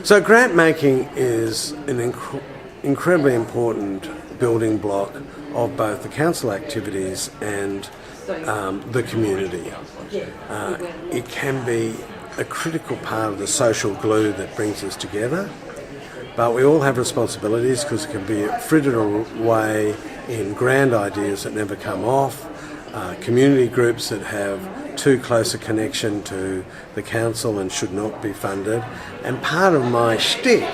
So grant making is an incredibly important building block of both the council activities and the community. It can be a critical part of the social glue that brings us together, but we all have responsibilities because it can be frittered away in grand ideas that never come off, community groups that have too close a connection to the council and should not be funded. And part of my shtick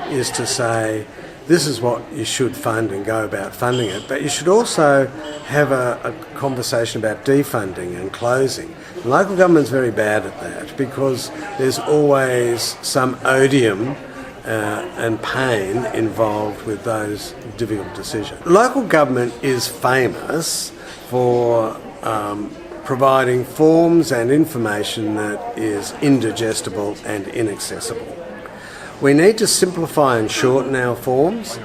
is to say, this is what you should fund and go about funding it, but you should also have a conversation about defunding and closing. Local government's very bad at that because there's always some odium and pain involved with those difficult decisions. Local government is famous for providing forms and information that is indigestible and inaccessible. We need to simplify and shorten our forms.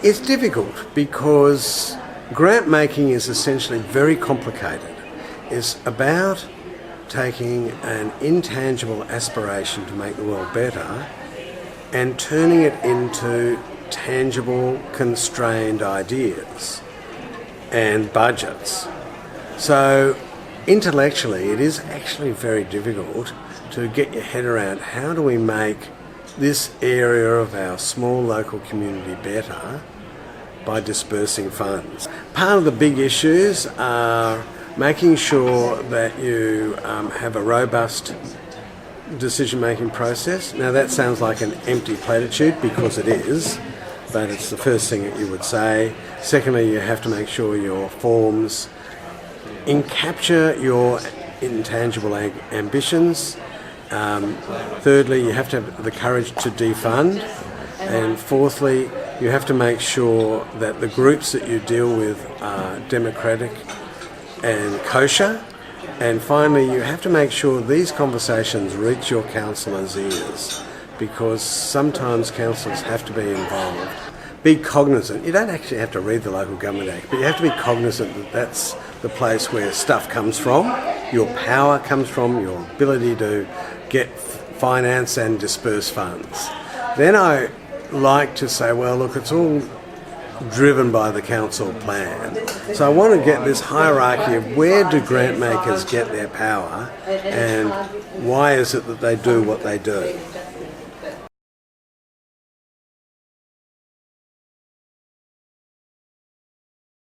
It's difficult because grant making is essentially very complicated. It's about taking an intangible aspiration to make the world better and turning it into tangible, constrained ideas and budgets. So intellectually, it is actually very difficult to get your head around how do we make this area of our small local community better by dispersing funds. Part of the big issues are making sure that you have a robust decision-making process. Now that sounds like an empty platitude because it is, but it's the first thing that you would say. Secondly, you have to make sure your forms capture your intangible ambitions. Thirdly, you have to have the courage to defund. And fourthly, you have to make sure that the groups that you deal with are democratic and kosher. And finally, you have to make sure these conversations reach your councillors' ears, because sometimes councillors have to be involved. Be cognizant. You don't actually have to read the Local Government Act, but you have to be cognizant that that's the place where stuff comes from, your power comes from, your ability to get finance and disperse funds. Then I like to say, well, look, it's all driven by the council plan. So I want to get this hierarchy of where do grant makers get their power and why is it that they do what they do.